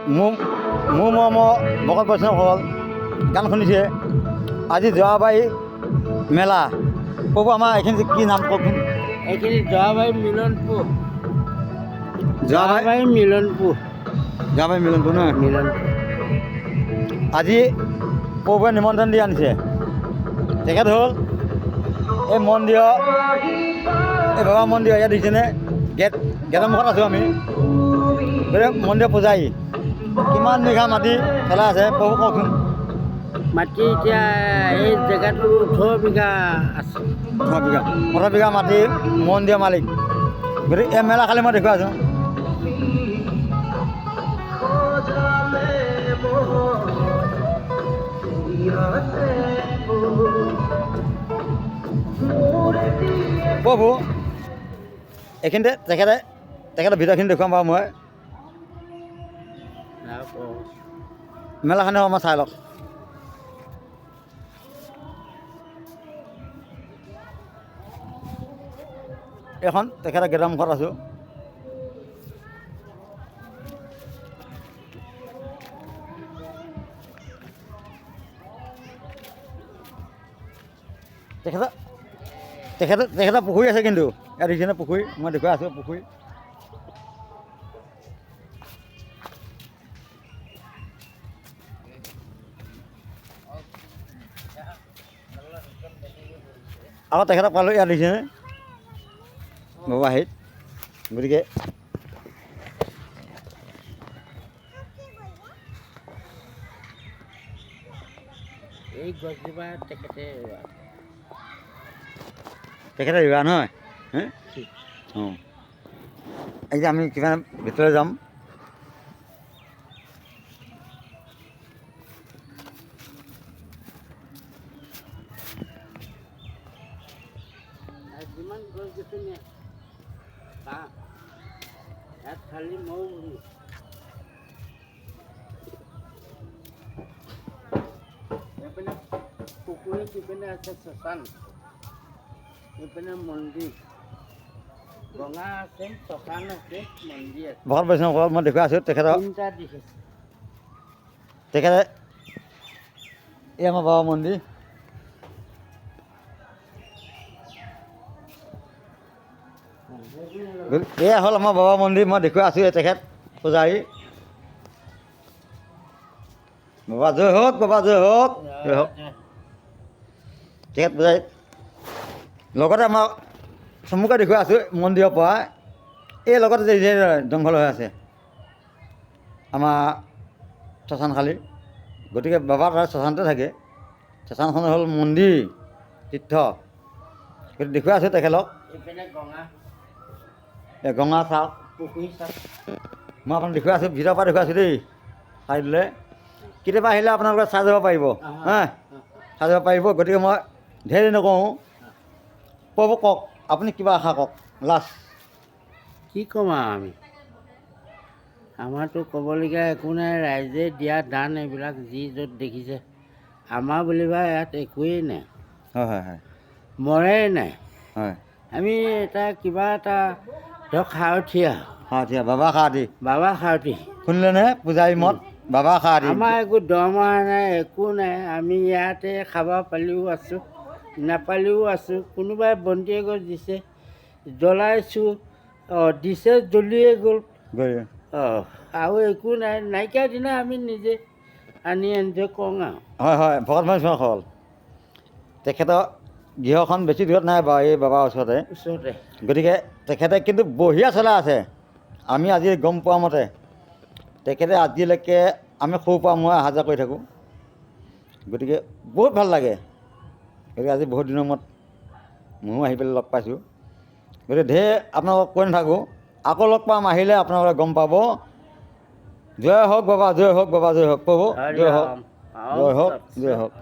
মোৰ মৰমৰ ভকত বৈষ্ণৱসকল গান শুনিছে আজি যোৱাবাৰী মেলা ক'ব আমাৰ এইখিনি কি নাম কওকচোন। এইখিনি যোৱাবাৰী মিলনপুৰ যোৱাবাৰী মিলনপুৰ নহয় মিলনপুৰ আজি প্ৰভুৱে নিমন্ত্ৰণ দি আনিছে। তেখেত হ'ল এই মন্দিৰৰ এই বাবা মন্দিৰ ইয়াত দেখিছেনে গেটৰ মুখত আছোঁ আমি মন্দিৰৰ পূজাৰী কিমান বিঘা মাটি চলাই আছে প্ৰভু কওকচোন। মাটি এতিয়া এই জেগাটো 18 বিঘা আছে। 18 বিঘা মাটি মন্দিৰৰ মালিক। গতিকে এই মেলা খালি মই দেখুৱাই আছোঁ। প্ৰভু এইখিনিতে তেখেতৰ ভিতৰখিনি দেখুৱাম বাৰু মই মেলাখনে মই চাই লওক। এখন তেখেতৰ গেটৰ মুখত আছোঁ। তেখেতৰ পুখুৰী আছে কিন্তু ইয়াত দেখিছেনে পুখুৰী মই দেখুৱাই আছোঁ পুখুৰী। আকৌ তেখেতক পালোঁ ইয়াত দেখিছেনে বাবাহিত। গতিকে এই গছজোপা তেখেতে ৰোৱা নহয় অঁ এতিয়া আমি কিমান ভিতৰলৈ যাম। যিমান গছ গছনি ইয়াত খালি মৌ এইপিনে পুখুৰী সিপিনে আছে শ্মশান এইপিনে মন্দিৰ গঙা আছে শ্মশান আছে মন্দিৰ আছে। ভকত বৈষ্ণৱসকলক মই দেখুৱাই আছোঁ তেখেতৰ তিনিটা দিশ আছে। তেখেতে এই আমাৰ বাবা মন্দিৰ এয়া হ'ল আমাৰ বাবা মন্দিৰ মই দেখুৱাই আছোঁ এই তেখেত পূজাৰী বাবা জয় হওক বাবা জয় হওক জয় হওক তেখেত পূজাৰী লগতে আমাৰ চমুকৈ দেখুৱাই আছোঁ মন্দিৰৰ পৰা এই লগতে যে জংঘল হৈ আছে আমাৰ শ্মশানশালী। গতিকে বাবা তাৰ শ্মশানতে থাকে। শ্মশানখন হ'ল মন্দিৰ তীৰ্থ। গতিকে দেখুৱাই আছোঁ তেখেতক এইপিনে গঙা এই গঙা চাওক পুখুৰী চাওক মই আপোনাক দেখুৱাই আছোঁ ভিতৰৰ পৰা দেখুৱাই আছোঁ দেই চাই দিলে কেতিয়াবা আহিলে আপোনালোকে চাই যাব পাৰিব হা চাই যাব পাৰিব। গতিকে মই ধেৰ নকওঁ ক'ব কওক আপুনি কিবা আশা কওক লাষ্ট। কি ক'ম আৰু আমি আমাৰতো ক'বলগীয়া একো নাই। ৰাইজে দিয়া দান এইবিলাক যি য'ত দেখিছে আমাৰ বুলিবা ইয়াত একোৱেই নাই। হয় হয় হয় মৰাই নাই। হয় আমি এটা কিবা এটা ধৰক সাৰথিয়া বাবা সাৰথি বাবা সাৰথি শুনিলেনে পূজাৰী মত বাবা সাৰথি। আমাৰ একো দৰমহা নাই একো নাই। আমি ইয়াতে খাব পালেও আছোঁ নাপালেও আছোঁ। কোনোবাই বন্তি এগছ দিছে জ্বলাইছোঁ দিছে জ্বলিয়ে গ'ল আৰু একো নাই। নাইকিয়া দিনা আমি নিজে আনি এনজয় কৰোঁ আৰু। হয় হয় ভকত বৈষ্ণৱসকল তেখেতৰ গৃহখন বেছি দূৰত নাই বাৰু এই বাবাৰ ওচৰতে। গতিকে তেখেতে কিন্তু বঢ়িয়া চলাই আছে। আমি আজি গম পোৱা মতে তেখেতে আজিলৈকে আমি সৰুৰ পৰা মই অহা যোৱা কৰি থাকোঁ। গতিকে বহুত ভাল লাগে। গতিকে আজি বহুত দিনৰ মূৰত ময়ো আহি পেলাই লগ পাইছোঁ। গতিকে ঢেৰ আপোনালোকক কৈ নাথাকোঁ আকৌ লগ পাম আহিলে আপোনালোকে গম পাব। জয় হওক বাবা জয় হওক বাবা জয় হওক প্ৰভু জয় হওক জয় হওক জয় হওক।